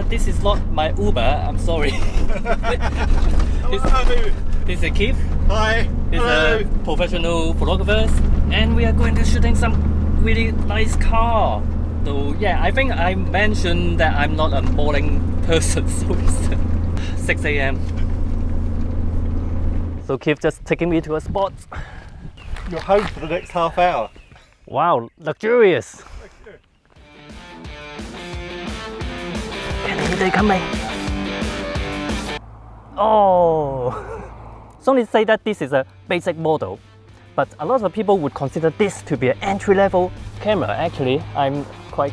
this is not my Uber. I'm sorry. This is Keith. Hi. He's a professional photographer, and we are going to shooting some really nice car. So yeah, I think I mentioned that I'm not a morning person, so it's 6 a.m. So Keith just taking me to a spot. You're home for the next half hour. Wow, luxurious. And here they coming. Oh, some say that this is a basic model, but a lot of people would consider this to be an entry-level camera. Actually, I'm quite...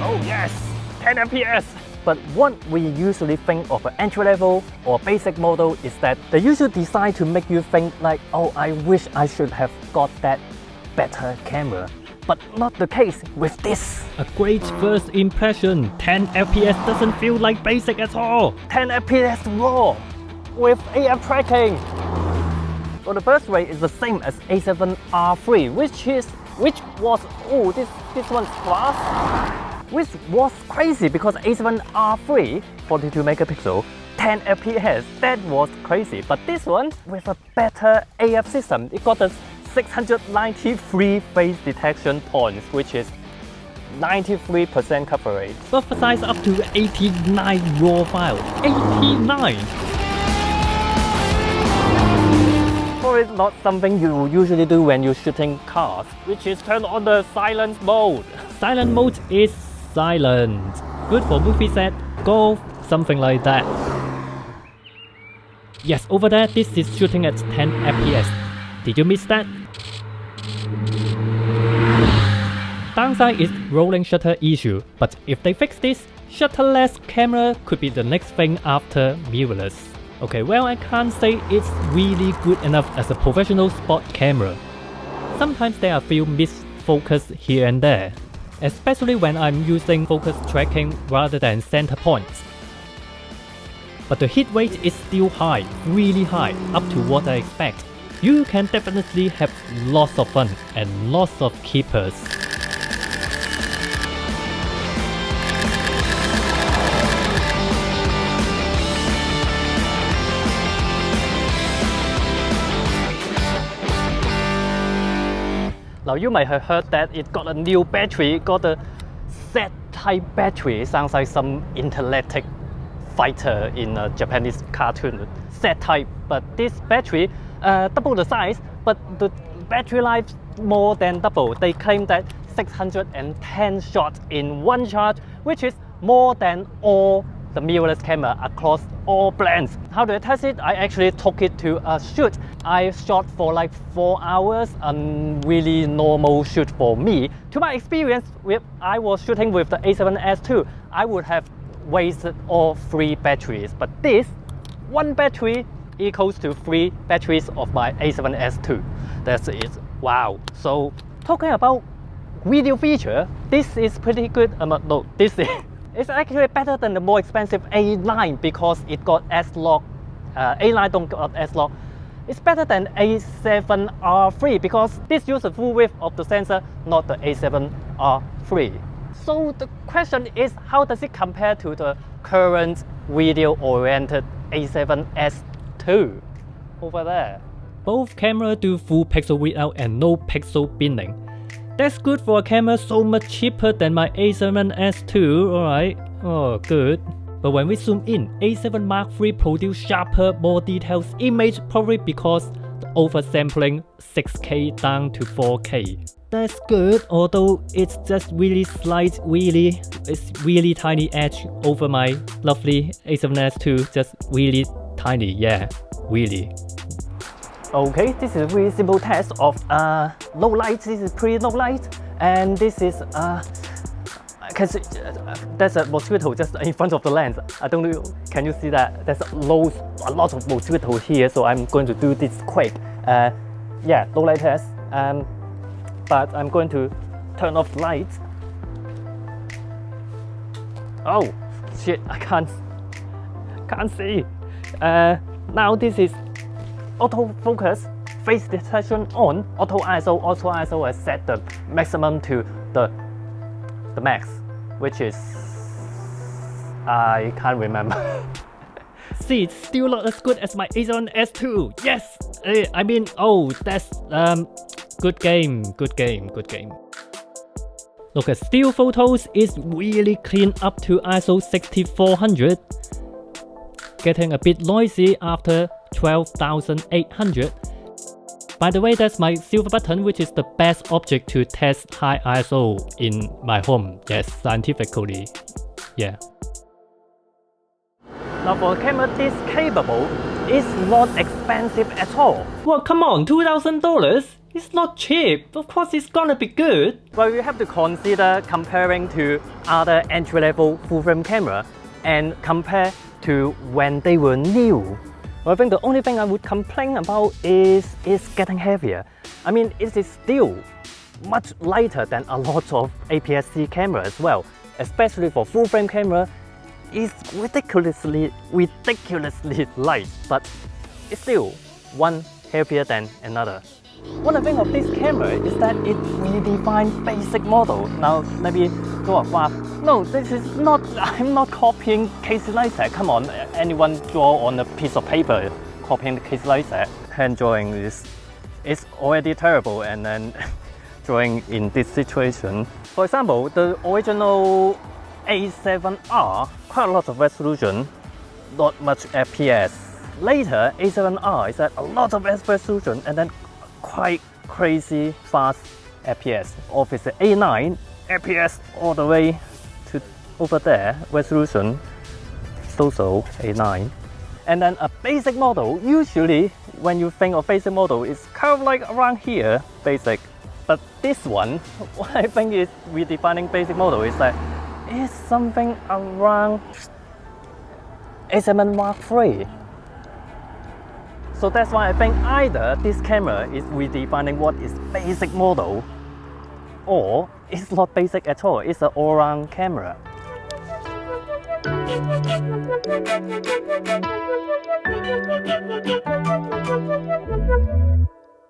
Oh yes, 10 FPS. But what we usually think of an entry-level or basic model is that they usually design to make you think like, oh, I wish I should have got that better camera. But not the case with this. A great first impression. 10 FPS doesn't feel like basic at all. 10 FPS raw with AF tracking. Well, the birth rate is the same as A7R3, which was, oh, this one's fast. Which was crazy because A7R3 42 megapixel 10 FPS, that was crazy. But this one with a better AF system, it got us 693 face detection points, which is 93% coverage. Buffer size up to 89 raw files. 89! So it's not something you usually do when you're shooting cars, which is turn on the silence mode. Silent mode is silent. Good for movie set, golf, something like that. Yes, over there, this is shooting at 10 FPS. Did you miss that? Downside is rolling shutter issue, but if they fix this, shutterless camera could be the next thing after mirrorless. Okay, well, I can't say it's really good enough as a professional spot camera. Sometimes there are a few missed focus here and there, especially when I'm using focus tracking rather than center points. But the hit rate is still high, really high, up to what I expect. You can definitely have lots of fun and lots of keepers. Now you might have heard that it got a new battery, got a Z-type battery. It sounds like some intergalactic fighter in a Japanese cartoon. Z-type, but this battery double the size, but the battery life more than double. They claim that 610 shots in one charge, which is more than all the mirrorless camera across all brands. How do I test it? I actually took it to a shoot. I shot for like 4 hours, a really normal shoot for me. To my experience, I was shooting with the A7S II, I would have wasted all 3 batteries. But this, 1 battery equals to 3 batteries of my A7S II. That's it. Wow. So talking about video feature, this is pretty good. No, this is it's actually better than the more expensive A9 because it got S-Log. A9 don't got S-Log. It's better than A7R3 because this uses the full width of the sensor, not the A7R3. So the question is, how does it compare to the current video-oriented A7S II over there? Both cameras do full pixel width and no pixel binning. That's good for a camera so much cheaper than my A7S II, alright? Oh, good. But when we zoom in, A7 Mark III produce sharper, more detailed image, probably because the oversampling 6K down to 4K. That's good, although it's just really slight, it's really tiny edge over my lovely A7S II, just really tiny, yeah, really. Okay, this is a really simple test of low light. This is pretty low light, and this is because there's a mosquito just in front of the lens. I don't know, can you see that? There's a lot of mosquito here, so I'm going to do this quick. Yeah, low light test. But I'm going to turn off the lights. Oh shit! I can't see. Now this is autofocus, face detection on, auto ISO. Auto ISO has set the maximum to the max. which is I can't remember. See, it's still not as good as my A7S2. Yes, I mean, oh, that's good game. Look at still photos is really clean up to ISO 6400. Getting a bit noisy after 12,800. By the way, that's my silver button, which is the best object to test high ISO in my home. Yes, scientifically. Yeah. Now for a camera this capable, it's not expensive at all. Well, come on, $2,000? It's not cheap. Of course it's gonna be good. Well, you have to consider comparing to other entry-level full-frame camera and compare to when they were new. Well, I think the only thing I would complain about is it's getting heavier. I mean, it is still much lighter than a lot of APS-C camera as well. Especially for full-frame camera, it's ridiculously light, but it's still one heavier than another. One thing of this camera is that it redefined basic model. Now maybe go off. No, this is not. I'm not copying Casey Neistat. Come on, anyone draw on a piece of paper copying Casey Neistat. Hand drawing is already terrible, and then drawing in this situation. For example, the original A7R, quite a lot of resolution, not much FPS. Later, A7R is at a lot of resolution and then quite crazy fast FPS. Obviously A9 FPS all the way to over there, resolution so A9. And then a basic model, usually when you think of basic model, it's kind of like around here, basic. But this one, what I think is redefining basic model is that it's something around A7 Mark III. So that's why I think either this camera is redefining what is basic model, or it's not basic at all, it's an all-round camera.